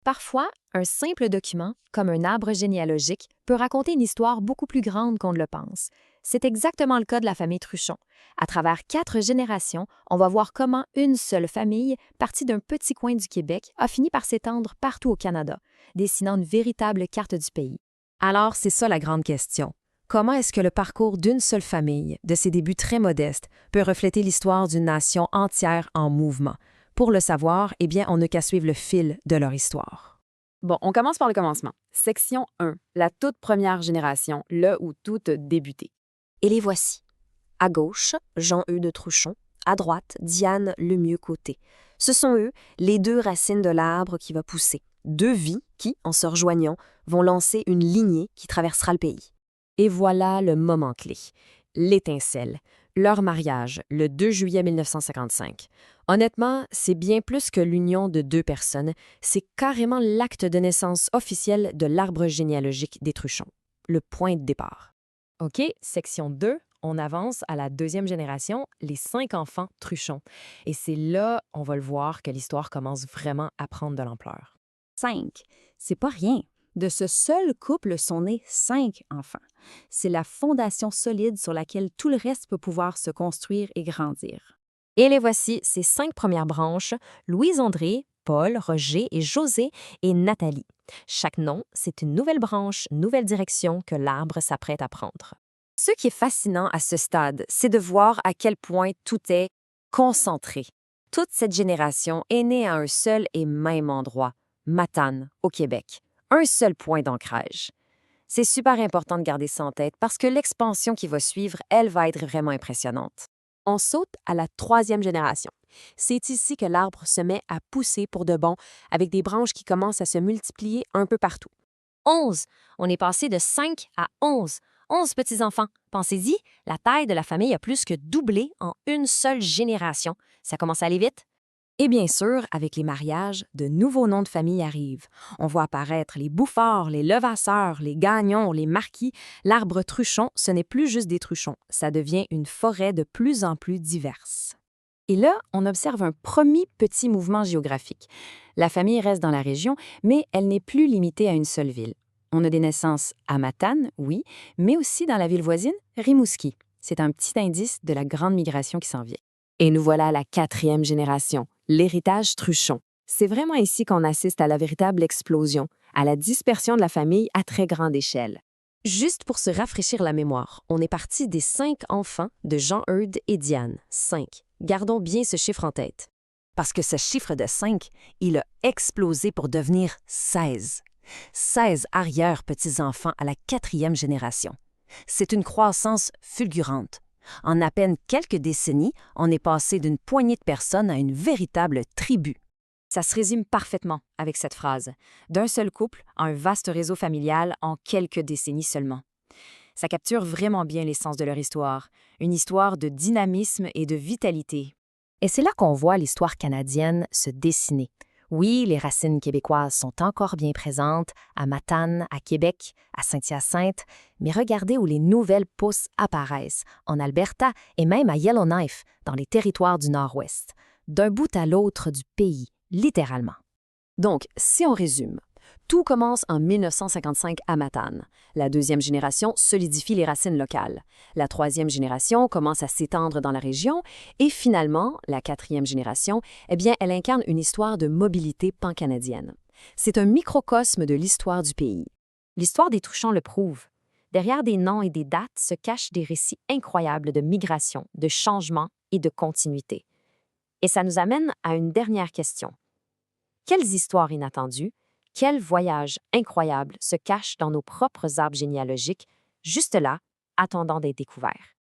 Parfois, un simple document, comme un arbre généalogique, peut raconter une histoire beaucoup plus grande qu'on ne le pense. C'est exactement le cas de la famille Truchon. À travers 4 générations, on va voir comment une seule famille, partie d'un petit coin du Québec, a fini par s'étendre partout au Canada, dessinant une véritable carte du pays. Alors, c'est ça la grande question. Comment est-ce que le parcours d'une seule famille, de ses débuts très modestes, peut refléter l'histoire d'une nation entière en mouvement? Pour le savoir, eh bien, on n'a qu'à suivre le fil de leur histoire. Bon, on commence par le commencement. Section 1, la toute première génération, là où tout a débuté. Et les voici. À gauche, Jean-Eudes Truchon. À droite, Diane Lemieux-Côté. Ce sont eux, les 2 racines de l'arbre qui va pousser. 2 vies qui, en se rejoignant, vont lancer une lignée qui traversera le pays. Et voilà le moment clé. L'étincelle. Leur mariage, le 2 juillet 1955. Honnêtement, c'est bien plus que l'union de 2 personnes, c'est carrément l'acte de naissance officiel de l'arbre généalogique des Truchon. Le point de départ. OK, section 2, on avance à la 2e génération, les 5 enfants Truchon. Et c'est là, on va le voir, que l'histoire commence vraiment à prendre de l'ampleur. 5, c'est pas rien. De ce seul couple sont nés 5 enfants. C'est la fondation solide sur laquelle tout le reste peut pouvoir se construire et grandir. Et les voici, ces 5 premières branches, Louise-André, Paul, Roger et José et Nathalie. Chaque nom, c'est une nouvelle branche, nouvelle direction que l'arbre s'apprête à prendre. Ce qui est fascinant à ce stade, c'est de voir à quel point tout est concentré. Toute cette génération est née à un seul et même endroit, Matane, au Québec. Un seul point d'ancrage. C'est super important de garder ça en tête parce que l'expansion qui va suivre, elle va être vraiment impressionnante. On saute à la 3e génération. C'est ici que l'arbre se met à pousser pour de bon, avec des branches qui commencent à se multiplier un peu partout. 11. On est passé de 5 à 11. 11 petits-enfants. Pensez-y, la taille de la famille a plus que doublé en une seule génération. Ça commence à aller vite? Et bien sûr, avec les mariages, de nouveaux noms de famille arrivent. On voit apparaître les Bouffard, les Levasseur, les Gagnon, les Marquis. L'arbre Truchon, ce n'est plus juste des Truchons, ça devient une forêt de plus en plus diverse. Et là, on observe un premier petit mouvement géographique. La famille reste dans la région, mais elle n'est plus limitée à une seule ville. On a des naissances à Matane, oui, mais aussi dans la ville voisine, Rimouski. C'est un petit indice de la grande migration qui s'en vient. Et nous voilà à la 4e génération, l'héritage Truchon. C'est vraiment ici qu'on assiste à la véritable explosion, à la dispersion de la famille à très grande échelle. Juste pour se rafraîchir la mémoire, on est parti des 5 enfants de Jean-Eudes et Diane. 5. Gardons bien ce chiffre en tête. Parce que ce chiffre de 5, il a explosé pour devenir 16. 16 arrière-petits-enfants à la 4e génération. C'est une croissance fulgurante. En à peine quelques décennies, on est passé d'une poignée de personnes à une véritable tribu. Ça se résume parfaitement avec cette phrase. D'un seul couple à un vaste réseau familial en quelques décennies seulement. Ça capture vraiment bien l'essence de leur histoire. Une histoire de dynamisme et de vitalité. Et c'est là qu'on voit l'histoire canadienne se dessiner. Oui, les racines québécoises sont encore bien présentes, à Matane, à Québec, à Saint-Hyacinthe, mais regardez où les nouvelles pousses apparaissent, en Alberta et même à Yellowknife, dans les territoires du Nord-Ouest, d'un bout à l'autre du pays, littéralement. Donc, si on résume, tout commence en 1955 à Matane. La 2e génération solidifie les racines locales. La 3e génération commence à s'étendre dans la région. Et finalement, la 4e génération, eh bien, elle incarne une histoire de mobilité pan-canadienne. C'est un microcosme de l'histoire du pays. L'histoire des Truchon le prouve. Derrière des noms et des dates se cachent des récits incroyables de migration, de changement et de continuité. Et ça nous amène à une dernière question. Quelles histoires inattendues, quels voyages incroyables se cachent dans nos propres arbres généalogiques, juste là, attendant d'être découverts?